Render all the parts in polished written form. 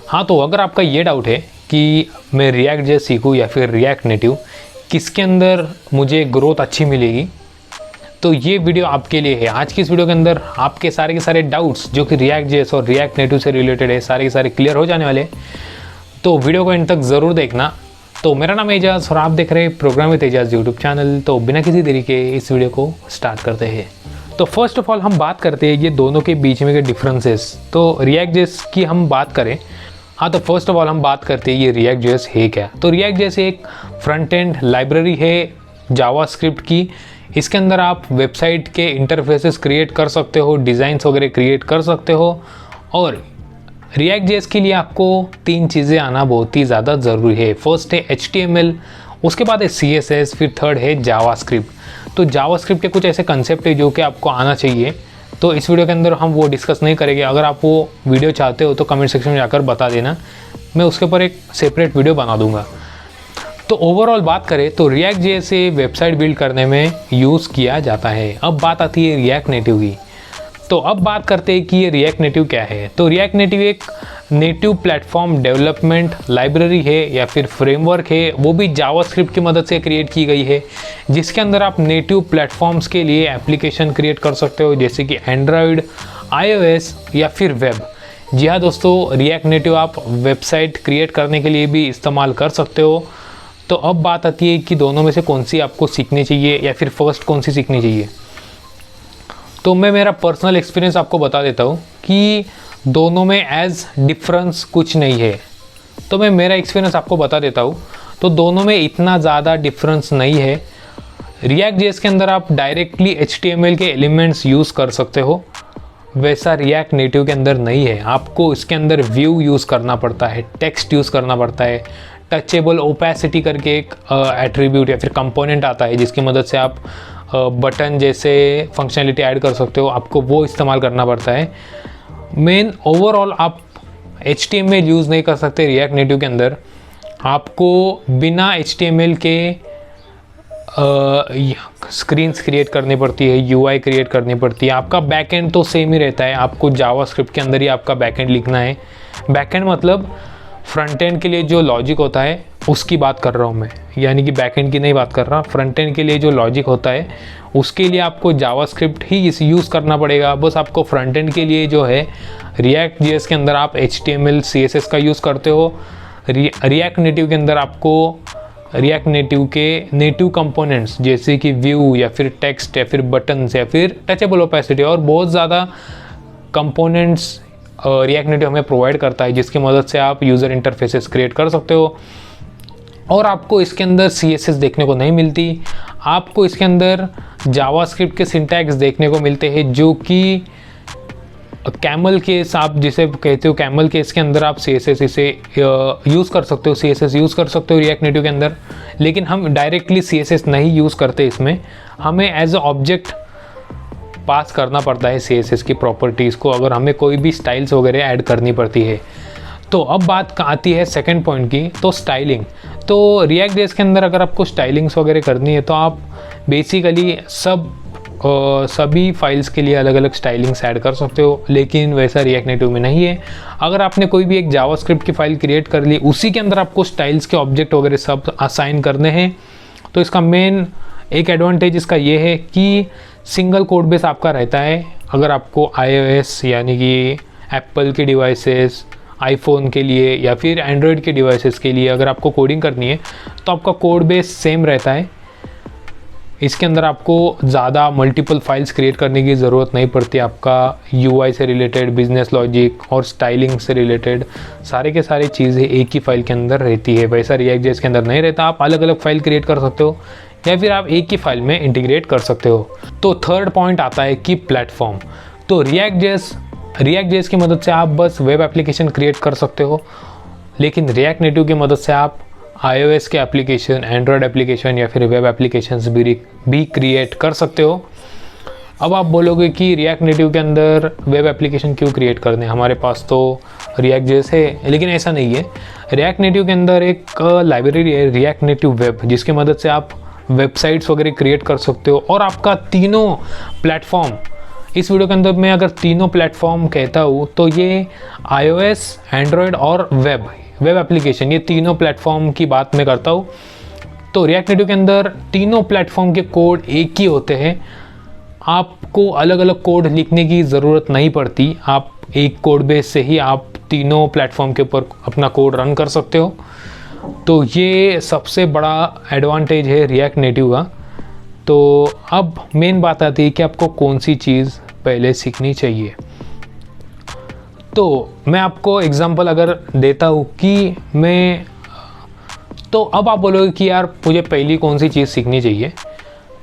हाँ, तो अगर आपका ये डाउट है कि मैं रिएक्ट जे सीखूँ या फिर रिएक्ट नेटिव, किसके अंदर मुझे ग्रोथ अच्छी मिलेगी, तो ये वीडियो आपके लिए है। आज की इस वीडियो के अंदर आपके सारे के सारे डाउट्स जो कि रिएक्ट जेएस और रिएक्ट नेटिव से रिलेटेड है, सारे के सारे क्लियर हो जाने वाले। तो वीडियो को एंड तक ज़रूर देखना। तो मेरा नाम है एजाज और आप देख रहे हैं programme with Ejaz YouTube channel. तो बिना किसी देरी के इस वीडियो को स्टार्ट करते हैं। तो फर्स्ट ऑफ ऑल हम बात करते हैं ये दोनों के बीच में के डिफरेंसेस। तो रिएक्ट जेएस की हम बात करें, हाँ, तो फर्स्ट ऑफ ऑल हम बात करते हैं ये रिएक्ट जेएस है क्या। तो रिएक्ट जेएस एक फ्रंट एंड लाइब्रेरी है जावास्क्रिप्ट की। इसके अंदर आप वेबसाइट के इंटरफेसेस क्रिएट कर सकते हो, डिज़ाइंस वगैरह क्रिएट कर सकते हो। और रिएक्ट जेएस के लिए आपको 3 चीज़ें आना बहुत ही ज़्यादा ज़रूरी है। फर्स्ट है HTML, उसके बाद है CSS, फिर थर्ड है जावास्क्रिप्ट। तो जावास्क्रिप्ट के कुछ ऐसे कंसेप्ट है जो कि आपको आना चाहिए। तो इस वीडियो के अंदर हम वो डिस्कस नहीं करेंगे। अगर आप वो वीडियो चाहते हो तो कमेंट सेक्शन में जाकर बता देना, मैं उसके ऊपर एक सेपरेट वीडियो बना दूंगा। तो ओवरऑल बात करें तो रिएक्ट जेएस से वेबसाइट बिल्ड करने में यूज़ किया जाता है। अब बात आती है रिएक्ट नेटिव की। तो अब बात करते हैं कि ये रिएक्ट नेटिव क्या है। तो रिएक्ट नेटिव एक नेटिव प्लेटफॉर्म डेवलपमेंट लाइब्रेरी है या फिर फ्रेमवर्क है, वो भी जावास्क्रिप्ट की मदद से क्रिएट की गई है, जिसके अंदर आप नेटिव प्लेटफॉर्म्स के लिए एप्लीकेशन क्रिएट कर सकते हो, जैसे कि एंड्रॉयड, iOS या फिर वेब। जी हाँ दोस्तों, रिएक्ट नेटिव आप वेबसाइट क्रिएट करने के लिए भी इस्तेमाल कर सकते हो। तो अब बात आती है कि दोनों में से कौन सी आपको सीखनी चाहिए या फिर फर्स्ट कौन सी सीखनी चाहिए। तो मैं मेरा पर्सनल एक्सपीरियंस आपको बता देता हूँ कि दोनों में एज डिफरेंस कुछ नहीं है। तो मैं मेरा एक्सपीरियंस आपको बता देता हूँ। तो दोनों में इतना ज़्यादा डिफरेंस नहीं है। रिएक्ट जेएस के अंदर आप डायरेक्टली HTML के एलिमेंट्स यूज़ कर सकते हो, वैसा रिएक्ट नेटिव के अंदर नहीं है। आपको इसके अंदर व्यू यूज़ करना पड़ता है, टेक्स्ट यूज़ करना पड़ता है, टचेबल ओपेसिटी करके एक एट्रीब्यूट या फिर कंपोनेंट आता है जिसकी मदद से आप बटन जैसे फंक्शनलिटी ऐड कर सकते हो, आपको वो इस्तेमाल करना पड़ता है। मेन ओवरऑल आप HTML यूज़ नहीं कर सकते रिएक्ट नेटिव के अंदर। आपको बिना HTML के स्क्रीन्स क्रिएट करनी पड़ती है, UI क्रिएट करनी पड़ती है। आपका बैकएंड तो सेम ही रहता है, आपको जावास्क्रिप्ट के अंदर ही आपका बैकएंड लिखना है। बैकएंड मतलब फ्रंट एंड के लिए जो लॉजिक होता है उसकी बात कर रहा हूँ मैं, यानी कि बैकएंड की नहीं बात कर रहा। फ्रंट एंड के लिए जो लॉजिक होता है उसके लिए आपको जावास्क्रिप्ट ही यूज़ करना पड़ेगा। बस आपको फ्रंट एंड के लिए जो है रिएक्ट जेएस के अंदर आप HTML CSS का यूज़ करते हो। रिएक्ट नेटिव के अंदर आपको रिएक्ट नेटिव के नेटिव कंपोनेंट्स जैसे कि व्यू या फिर टेक्स्ट या फिर बटन्स या फिर टचेबल ओपेसिटी और बहुत ज़्यादा कंपोनेंट्स रिएक्ट नेटिव हमें प्रोवाइड करता है, जिसकी मदद से आप यूज़र इंटरफेसेस क्रिएट कर सकते हो। और आपको इसके अंदर CSS देखने को नहीं मिलती, आपको इसके अंदर जावास्क्रिप्ट के सिंटैक्स देखने को मिलते हैं, जो कि कैमल केस आप जिसे कहते हो, कैमल केस के अंदर आप CSS इसे यूज़ कर सकते हो, CSS यूज़ कर सकते हो रिएक्ट नेटिव के अंदर। लेकिन हम डायरेक्टली CSS नहीं यूज़ करते, इसमें हमें एज अ ऑब्जेक्ट पास करना पड़ता है CSS की प्रॉपर्टीज़ को, अगर हमें कोई भी स्टाइल्स वगैरह ऐड करनी पड़ती है। तो अब बात आती है सेकंड पॉइंट की, तो स्टाइलिंग। तो रिएक्ट जेएस के अंदर अगर आपको स्टाइलिंग्स वगैरह करनी है तो आप बेसिकली सभी फाइल्स के लिए अलग अलग स्टाइलिंग्स ऐड कर सकते हो, लेकिन वैसा रिएक्ट नेटिव में नहीं है। अगर आपने कोई भी एक जावास्क्रिप्ट की फाइल क्रिएट कर ली, उसी के अंदर आपको स्टाइल्स के ऑब्जेक्ट वगैरह सब असाइन करने हैं। तो इसका मेन एक एडवांटेज इसका ये है कि सिंगल कोड बेस आपका रहता है। अगर आपको iOS यानी कि एप्पल के डिवाइसेस, आईफोन के लिए या फिर एंड्रॉयड के डिवाइसेस के लिए अगर आपको कोडिंग करनी है तो आपका कोड बेस सेम रहता है। इसके अंदर आपको ज़्यादा मल्टीपल फाइल्स क्रिएट करने की ज़रूरत नहीं पड़ती। आपका UI से रिलेटेड, बिजनेस लॉजिक और स्टाइलिंग से रिलेटेड सारे के सारे चीज़ें एक ही फाइल के अंदर रहती है। वैसा रिएक्ट जेएस के अंदर नहीं रहता, आप अलग अलग फाइल क्रिएट कर सकते हो या फिर आप एक ही फाइल में इंटीग्रेट कर सकते हो। तो थर्ड पॉइंट आता है कि प्लेटफॉर्म। तो रिएक्ट जेएस की मदद से आप बस वेब एप्लीकेशन क्रिएट कर सकते हो, लेकिन रिएक्ट नेटिव की मदद से आप iOS के एप्लीकेशन, एंड्रॉयड एप्लीकेशन या फिर वेब एप्लीकेशंस भी क्रिएट कर सकते हो। अब आप बोलोगे कि रिएक्ट नेटिव के अंदर वेब एप्लीकेशन क्यों क्रिएट करने, हमारे पास तो रिएक्ट जेएस है। लेकिन ऐसा नहीं है। रिएक्ट नेटिव के अंदर एक लाइब्रेरी है रिएक्ट नेटिव वेब, जिसकी मदद से आप वेबसाइट्स वगैरह क्रिएट कर सकते हो और आपका तीनों प्लेटफॉर्म इस वीडियो के अंदर मैं अगर तीनों प्लेटफॉर्म कहता हूँ तो ये iOS, एंड्रॉयड और वेब एप्लीकेशन, ये तीनों प्लेटफॉर्म की बात मैं करता हूँ। तो रिएक्ट नेटिव के अंदर तीनों प्लेटफॉर्म के कोड एक ही होते हैं, आपको अलग अलग कोड लिखने की ज़रूरत नहीं पड़ती। आप एक कोड बेस से ही आप तीनों प्लेटफॉर्म के ऊपर अपना कोड रन कर सकते हो। तो ये सबसे बड़ा एडवांटेज है रिएक्ट नेटिव का। तो अब मेन बात आती है कि आपको कौन सी चीज़ पहले सीखनी चाहिए। तो मैं आपको एग्जांपल अगर देता हूँ कि तो अब आप बोलोगे कि यार मुझे पहली कौन सी चीज़ सीखनी चाहिए।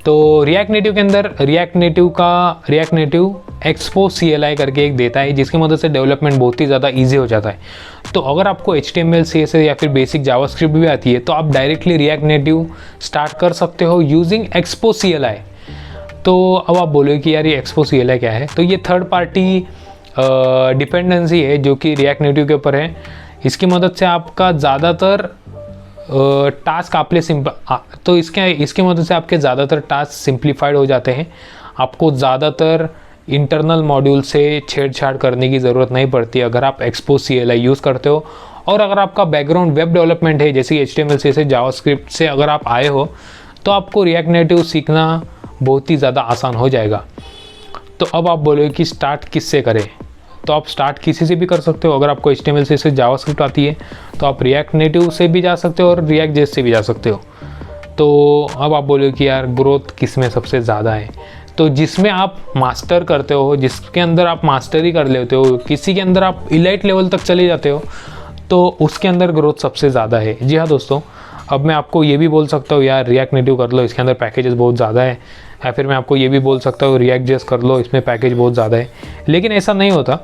तो रिएक्ट नेटिव के अंदर रिएक्ट नेटिव एक्सपो CLI करके एक देता है, जिसकी मदद से डेवलपमेंट बहुत ही ज़्यादा इजी हो जाता है। तो अगर आपको HTML, CSS या फिर बेसिक जावास्क्रिप्ट भी आती है तो आप डायरेक्टली रिएक्ट नेटिव स्टार्ट कर सकते हो यूजिंग एक्सपो CLI। तो अब आप बोलोगे कि यार ये एक्सपो CLI क्या है। तो ये थर्ड पार्टी डिपेंडेंसी है जो कि रिएक्ट नेटिव के ऊपर है। इसकी मदद से आपका ज़्यादातर टास्क तो इसके मदद से आपके ज़्यादातर टास्क सिंप्लीफाइड हो जाते हैं। आपको ज़्यादातर इंटरनल मॉड्यूल से छेड़छाड़ करने की ज़रूरत नहीं पड़ती अगर आप एक्सपो CLI यूज़ करते हो। और अगर आपका बैकग्राउंड वेब डेवलपमेंट है, जैसे HTML, CSS, जावास्क्रिप्ट से अगर आप आए हो तो आपको रिएक्ट नेटिव सीखना बहुत ही ज़्यादा आसान हो जाएगा। तो अब आप बोलोगे कि स्टार्ट किससे करें। तो आप स्टार्ट किसी से भी कर सकते हो। अगर आपको HTML, CSS, जावास्क्रिप्ट आती है तो आप रिएक्ट नेटिव से भी जा सकते हो और रिएक्ट जेएस से भी जा सकते हो। तो अब आप बोलोगे कि यार ग्रोथ किस में सबसे ज़्यादा है। तो जिसमें आप मास्टर करते हो, जिसके अंदर आप मास्टरी कर लेते हो, किसी के अंदर आप इलाइट लेवल तक चले जाते हो, तो उसके अंदर ग्रोथ सबसे ज़्यादा है। जी हाँ दोस्तों, अब मैं आपको ये भी बोल सकता हूँ यार रिएक्ट नेटिव कर लो, इसके अंदर पैकेजेस बहुत ज़्यादा है। या फिर मैं आपको ये भी बोल सकता हूँ रिएक्ट जेएस कर लो, इसमें पैकेज बहुत ज़्यादा है। लेकिन ऐसा नहीं होता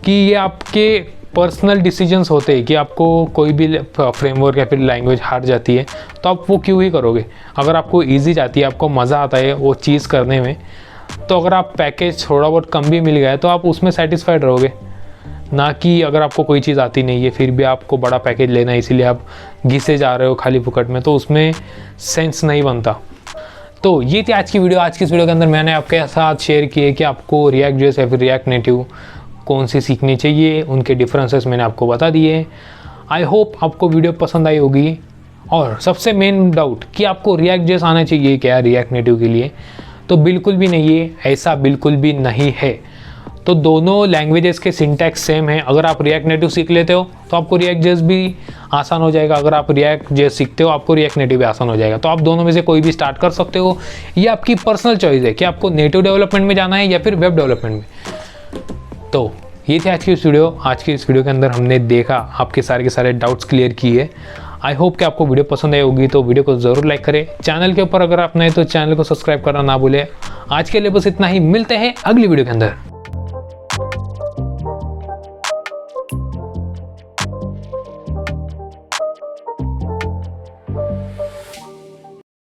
कि ये आपके पर्सनल डिसीजंस होते हैं कि आपको कोई भी फ्रेमवर्क या फिर लैंग्वेज हार जाती है तो आप वो क्यों ही करोगे। अगर आपको इजी जाती है, आपको मज़ा आता है वो चीज़ करने में, तो अगर आप पैकेज थोड़ा बहुत कम भी मिल गया है तो आप उसमें सेटिस्फाइड रहोगे। ना कि अगर आपको कोई चीज़ आती नहीं है फिर भी आपको बड़ा पैकेज लेना है, इसीलिए आप घिसे जा रहे हो खाली फुकट में, तो उसमें सेंस नहीं बनता। तो ये थी आज की वीडियो। आज की इस वीडियो के अंदर मैंने आपके साथ शेयर किए कि आपको रिएक्ट जेएस या फिर रिएक्ट नेटिव कौन सी सीखनी चाहिए, उनके डिफरेंसेस मैंने आपको बता दिए। आई होप आपको वीडियो पसंद आई होगी। और सबसे मेन डाउट कि आपको रिएक्ट जेएस आना चाहिए क्या रिएक्ट नेटिव के लिए, तो बिल्कुल भी नहीं है, ऐसा बिल्कुल भी नहीं है। तो दोनों लैंग्वेजेस के सिंटैक्स सेम है। अगर आप रिएक्ट नेटिव सीख लेते हो तो आपको रिएक्ट जेएस भी आसान हो जाएगा। अगर आप रिएक्ट जेएस सीखते हो आपको रिएक्ट नेटिव भी आसान हो जाएगा। तो आप दोनों में से कोई भी स्टार्ट कर सकते हो। ये आपकी पर्सनल चॉइस है कि आपको नेटिव डेवलपमेंट में जाना है या फिर वेब डेवलपमेंट में। तो ये थी आज की इस वीडियो। आज की इस वीडियो के अंदर हमने देखा, आपके सारे के सारे डाउट्स क्लियर किए। आई होप कि आपको वीडियो पसंद आई होगी। तो वीडियो को ज़रूर लाइक करें। चैनल के ऊपर अगर आप नए तो चैनल को सब्सक्राइब करना ना भूलें। आज के लिए बस इतना ही, मिलते हैं अगली वीडियो के अंदर।